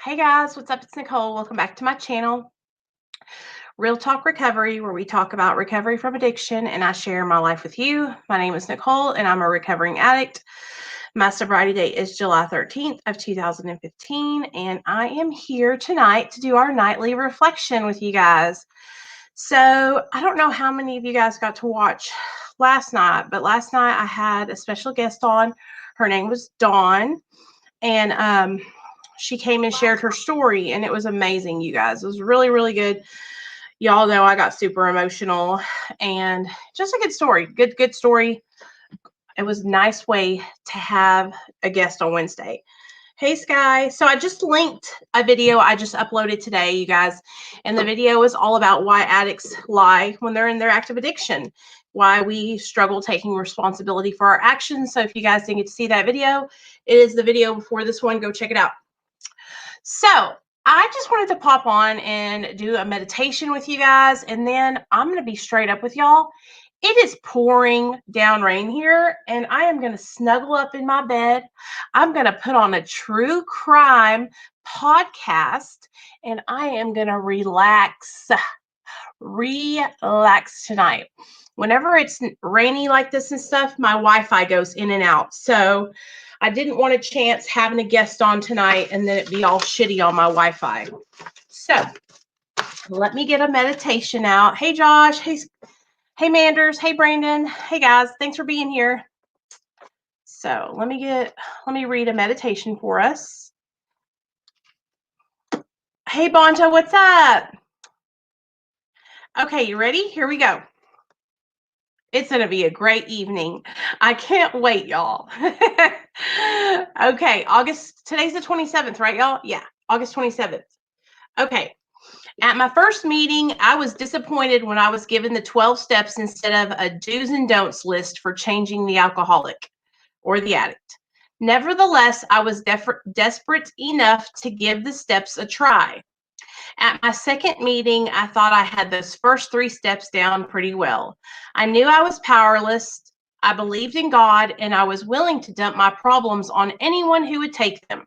Hey guys, what's up? It's Nicole. Welcome back to my channel, Real Talk Recovery, where we talk about recovery from addiction and I share my life with you. My name is Nicole and I'm a recovering addict. My sobriety date is July 13th of 2015 and I am here tonight to do our nightly reflection with you guys. So I don't know how many of you guys got to watch last night, but last night I had a special guest on. Her name was Dawn, and she came and shared her story, and it was amazing, you guys. It was really, really good. Y'all know I got super emotional, and just a good story. Good story. It was a nice way to have a guest on Wednesday. Hey, Sky. So I just linked a video I just uploaded today, you guys, and the video is all about why addicts lie when they're in their active addiction, why we struggle taking responsibility for our actions. So if you guys didn't get to see that video, it is the video before this one. Go check it out. So I just wanted to pop on and do a meditation with you guys, and then I'm going to be straight up with y'all. It is pouring down rain here, and I am going to snuggle up in my bed. I'm going to put on a true crime podcast, and I am going to relax tonight. Whenever it's rainy like this and stuff, my Wi-Fi goes in and out. So I didn't want a chance having a guest on tonight and then it be all shitty on my Wi-Fi. So let me get a meditation out. Hey, Josh. Hey, Manders. Hey, Brandon. Hey, guys. Thanks for being here. So let me read a meditation for us. Hey, Bonta, what's up? Okay, you ready? Here we go. It's going to be a great evening. I can't wait, y'all. Okay, today's the 27th, right, y'all? Yeah, August 27th. Okay. At my first meeting, I was disappointed when I was given the 12 steps instead of a do's and don'ts list for changing the alcoholic or the addict. Nevertheless, I was desperate enough to give the steps a try. At my second meeting, I thought I had those first 3 steps down pretty well. I knew I was powerless. I believed in God, and I was willing to dump my problems on anyone who would take them.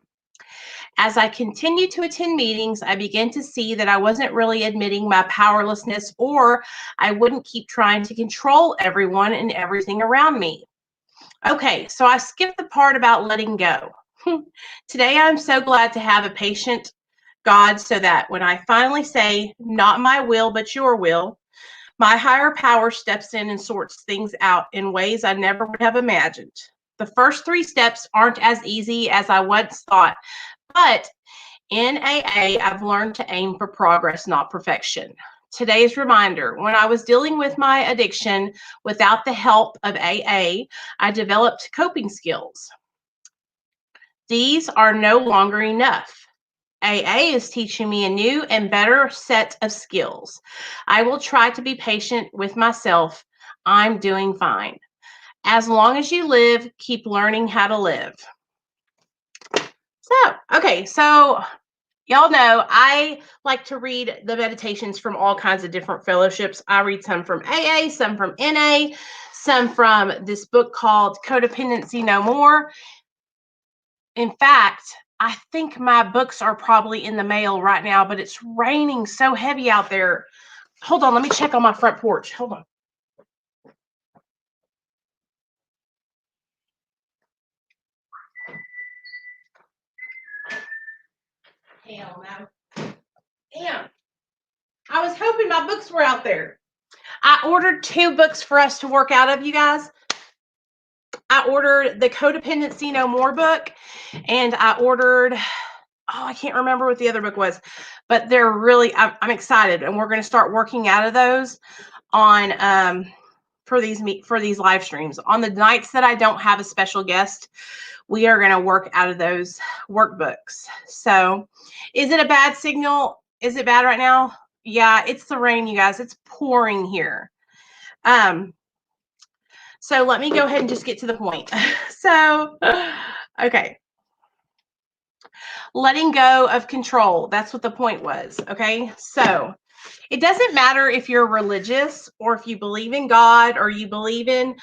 As I continued to attend meetings, I began to see that I wasn't really admitting my powerlessness, or I wouldn't keep trying to control everyone and everything around me. Okay, so I skipped the part about letting go. Today, I'm so glad to have a patient God so that when I finally say, not my will, but your will, my higher power steps in and sorts things out in ways I never would have imagined. The first 3 steps aren't as easy as I once thought, but in AA, I've learned to aim for progress, not perfection. Today's reminder, when I was dealing with my addiction without the help of AA, I developed coping skills. These are no longer enough. AA is teaching me a new and better set of skills. I will try to be patient with myself. I'm doing fine. As long as you live, keep learning how to live. So y'all know I like to read the meditations from all kinds of different fellowships. I read some from AA, some from NA, some from this book called Codependency No More. In fact, I think my books are probably in the mail right now, but it's raining so heavy out there. Hold on, let me check on my front porch. Hold on. Hell no. Damn. I was hoping my books were out there. I ordered 2 books for us to work out of, you guys. I ordered the Codependency No More book, and I ordered, I can't remember what the other book was, but they're really, I'm excited, and we're going to start working out of those on for these live streams. On the nights that I don't have a special guest, we are going to work out of those workbooks. So, is it a bad signal? Is it bad right now? Yeah, it's the rain, you guys. It's pouring here. So let me go ahead and just get to the point. So, okay. Letting go of control. That's what the point was. Okay. So it doesn't matter if you're religious or if you believe in God or you believe in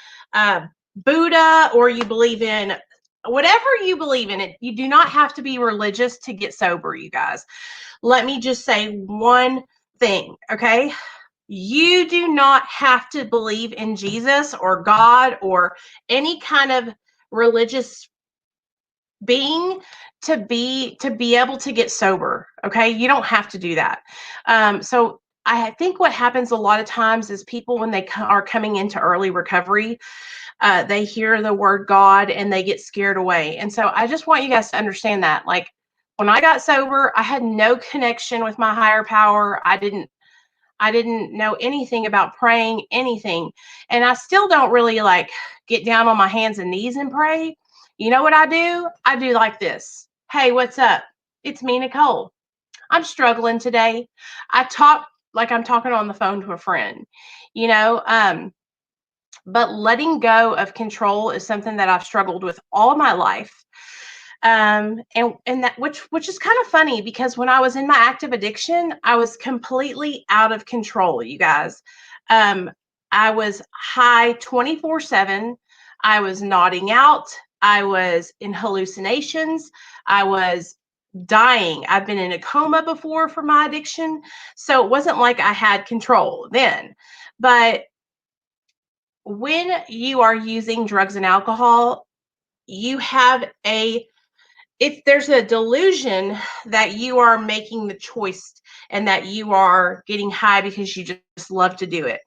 Buddha or you believe in whatever you believe in it, you do not have to be religious to get sober, you guys. Let me just say one thing, okay? You do not have to believe in Jesus or God or any kind of religious being to be able to get sober. Okay, you don't have to do that. So I think what happens a lot of times is people, when they are coming into early recovery, they hear the word God and they get scared away. And so I just want you guys to understand that, like, when I got sober, I had no connection with my higher power. I didn't know anything about praying, anything. And I still don't really like get down on my hands and knees and pray. You know what I do? I do like this. Hey, what's up? It's me, Nicole. I'm struggling today. I talk like I'm talking on the phone to a friend, you know. But letting go of control is something that I've struggled with all my life. And that which is kind of funny, because when I was in my active addiction, I was completely out of control, you guys. Um, I was high 24/7. I was nodding out. I was in hallucinations. I was dying. I've been in a coma before for my addiction. So it wasn't like I had control then. But when you are using drugs and alcohol, you have a if there's a delusion that you are making the choice and that you are getting high because you just love to do it.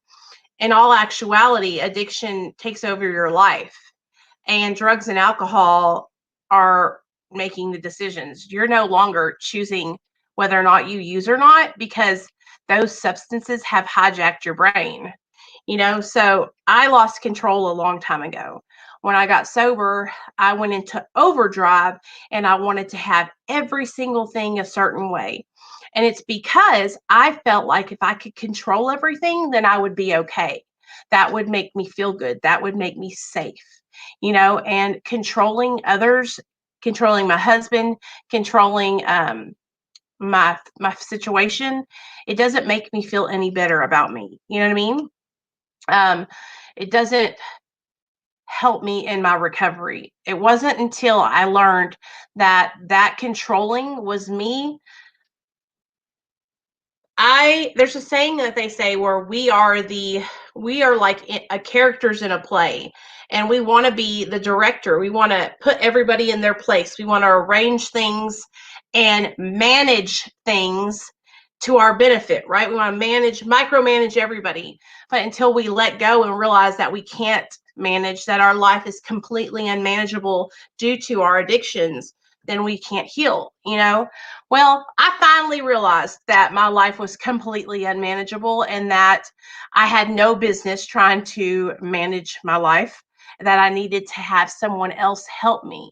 In all actuality, addiction takes over your life, and drugs and alcohol are making the decisions. You're no longer choosing whether or not you use or not, because those substances have hijacked your brain. So I lost control a long time ago. When I got sober, I went into overdrive and I wanted to have every single thing a certain way. And it's because I felt like if I could control everything, then I would be okay. That would make me feel good. That would make me safe, and controlling others, controlling my husband, controlling my situation, it doesn't make me feel any better about me. You know what I mean? Um, it doesn't help me in my recovery. It wasn't until I learned that controlling was me. There's a saying that they say where we are like characters in a play, and we want to be the director. We want to put everybody in their place. We want to arrange things and manage things to our benefit, right? We want to micromanage everybody. But until we let go and realize that we can't manage, that our life is completely unmanageable due to our addictions, then we can't heal. Well, I finally realized that my life was completely unmanageable and that I had no business trying to manage my life, that I needed to have someone else help me.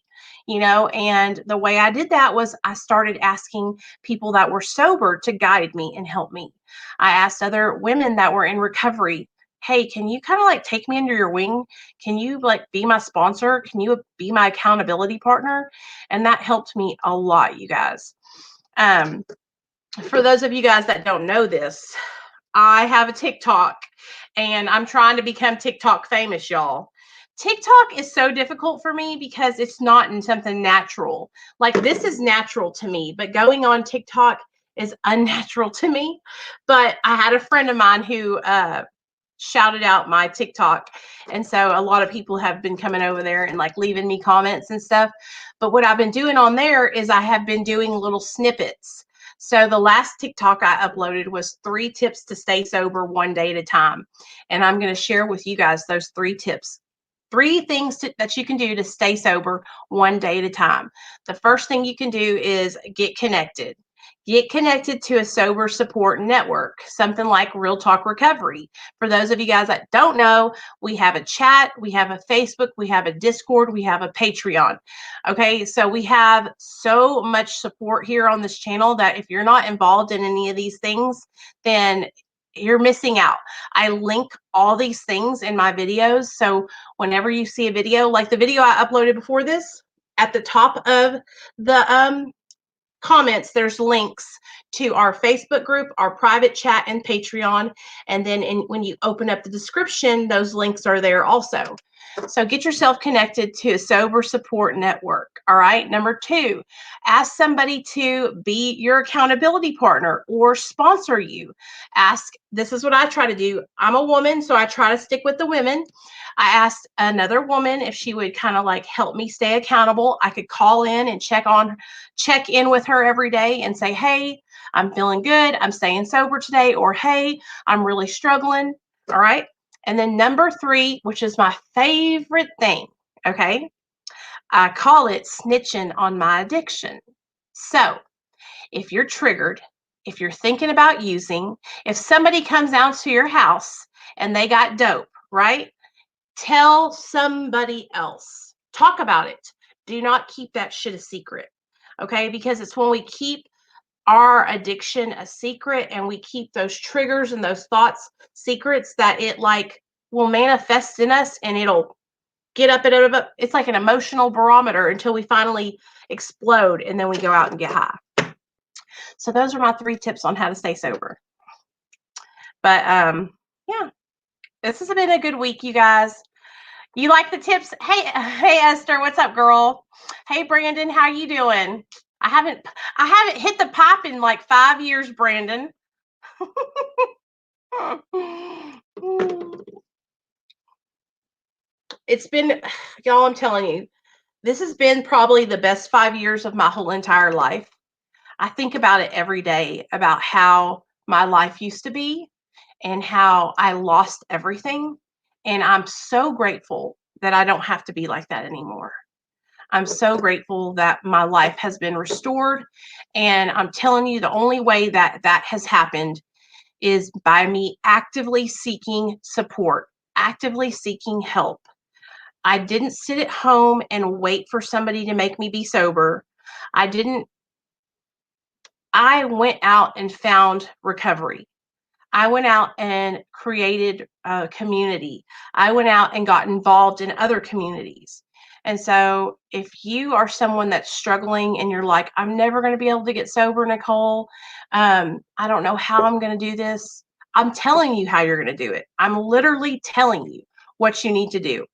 And the way I did that was I started asking people that were sober to guide me and help me. I asked other women that were in recovery, hey, can you kind of like take me under your wing? Can you like be my sponsor? Can you be my accountability partner? And that helped me a lot, you guys. For those of you guys that don't know this, I have a TikTok and I'm trying to become TikTok famous, y'all. TikTok is so difficult for me because it's not in something natural. Like, this is natural to me, but going on TikTok is unnatural to me. But I had a friend of mine who shouted out my TikTok. And so a lot of people have been coming over there and like leaving me comments and stuff. But what I've been doing on there is I have been doing little snippets. So the last TikTok I uploaded was 3 tips to stay sober one day at a time. And I'm going to share with you guys those 3 tips. 3 things that you can do to stay sober one day at a time. The first thing you can do is get connected. Get connected to a sober support network, something like Real Talk Recovery. For those of you guys that don't know, we have a chat, we have a Facebook, we have a Discord, we have a Patreon. Okay, so we have so much support here on this channel that if you're not involved in any of these things, then you're missing out. I link all these things in my videos. So whenever you see a video, like the video I uploaded before this, at the top of the comments, there's links to our Facebook group, our private chat, and Patreon. And then when you open up the description, those links are there also. So get yourself connected to a sober support network. All right. Number 2, ask somebody to be your accountability partner or sponsor you. This is what I try to do. I'm a woman, so I try to stick with the women. I asked another woman if she would kind of like help me stay accountable. I could call in and check in with her every day and say, hey, I'm feeling good. I'm staying sober today. Or, hey, I'm really struggling. All right. And then number 3, which is my favorite thing, okay, I call it snitching on my addiction. So if you're triggered, if you're thinking about using, if somebody comes out to your house and they got dope, right? Tell somebody else. Talk about it. Do not keep that shit a secret, okay? Because it's when we keep our addiction a secret and we keep those triggers and those thoughts secrets that it like will manifest in us, and it'll get up and it's like an emotional barometer until we finally explode and then we go out and get high. So those are my 3 tips on how to stay sober. But yeah, this has been a good week, you guys. You like the tips? Hey Esther, what's up, girl? Hey Brandon, how you doing? I haven't hit the pipe in like 5 years, Brandon. It's been, y'all, I'm telling you, this has been probably the best 5 years of my whole entire life. I think about it every day, about how my life used to be and how I lost everything. And I'm so grateful that I don't have to be like that anymore. I'm so grateful that my life has been restored. And I'm telling you, the only way that that has happened is by me actively seeking support, actively seeking help. I didn't sit at home and wait for somebody to make me be sober. I went out and found recovery. I went out and created a community. I went out and got involved in other communities. And so if you are someone that's struggling and you're like, I'm never going to be able to get sober, Nicole, I don't know how I'm going to do this. I'm telling you how you're going to do it. I'm literally telling you what you need to do.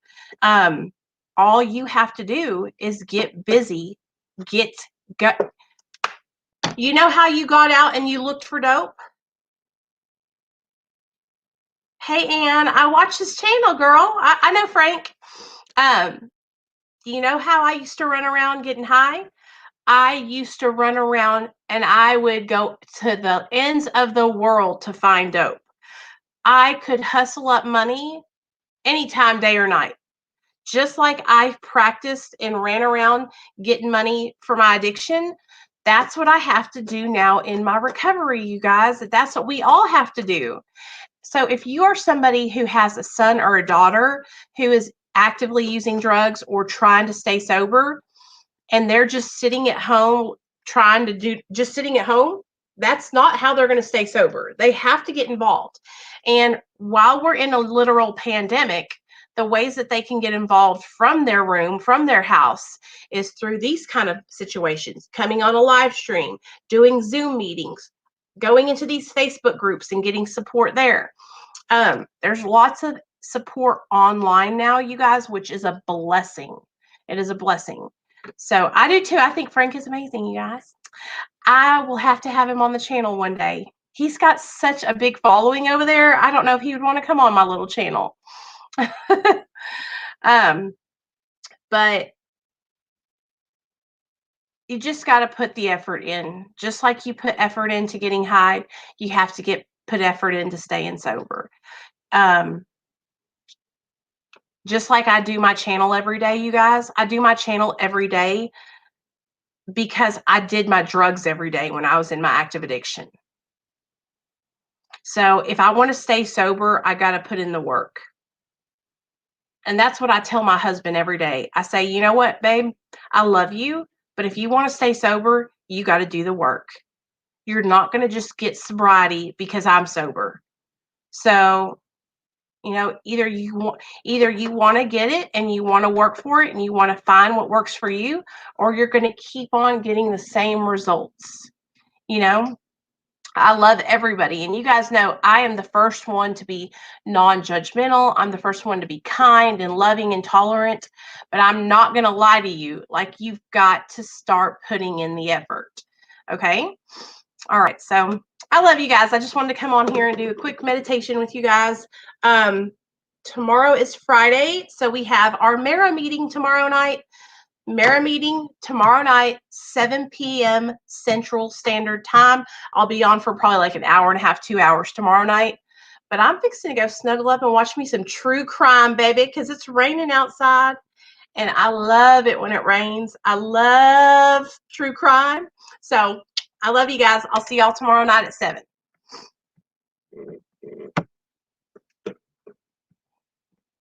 All you have to do is get busy, go. You know how you got out and you looked for dope? Hey, Ann, I watch this channel, girl. I know Frank. You know how I used to run around getting high? I used to run around and I would go to the ends of the world to find dope. I could hustle up money anytime, day or night. Just like I practiced and ran around getting money for my addiction, that's what I have to do now in my recovery, you guys. That's what we all have to do. So if you are somebody who has a son or a daughter who is actively using drugs or trying to stay sober, and they're just sitting at home sitting at home, that's not how they're going to stay sober. They have to get involved. And while we're in a literal pandemic, the ways that they can get involved from their room, from their house, is through these kind of situations, coming on a live stream, doing Zoom meetings, going into these Facebook groups and getting support there. There's lots of support online now, you guys, which is a blessing. It is a blessing. So I do too. I think Frank is amazing, you guys. I will have to have him on the channel one day. He's got such a big following over there. I don't know if he would want to come on my little channel. But you just got to put the effort in. Just like you put effort into getting high, you have to put effort into staying sober. Just like I do my channel every day, you guys. I do my channel every day because I did my drugs every day when I was in my active addiction. So if I want to stay sober, I got to put in the work. And that's what I tell my husband every day. I say, you know what, babe, I love you, but if you want to stay sober, you got to do the work. You're not going to just get sobriety because I'm sober. So, you know, either you want to get it and you want to work for it and you want to find what works for you, or you're going to keep on getting the same results. You know, I love everybody. And you guys know I am the first one to be non-judgmental. I'm the first one to be kind and loving and tolerant. But I'm not going to lie to you. Like, you've got to start putting in the effort. Okay? All right. So I love you guys. I just wanted to come on here and do a quick meditation with you guys. Tomorrow is Friday. So we have our Mara meeting tomorrow night. Mara meeting tomorrow night, 7 p.m. Central Standard Time. I'll be on for probably like an hour and a half, 2 hours tomorrow night. But I'm fixing to go snuggle up and watch me some true crime, baby, because it's raining outside. And I love it when it rains. I love true crime. So I love you guys. I'll see y'all tomorrow night at 7.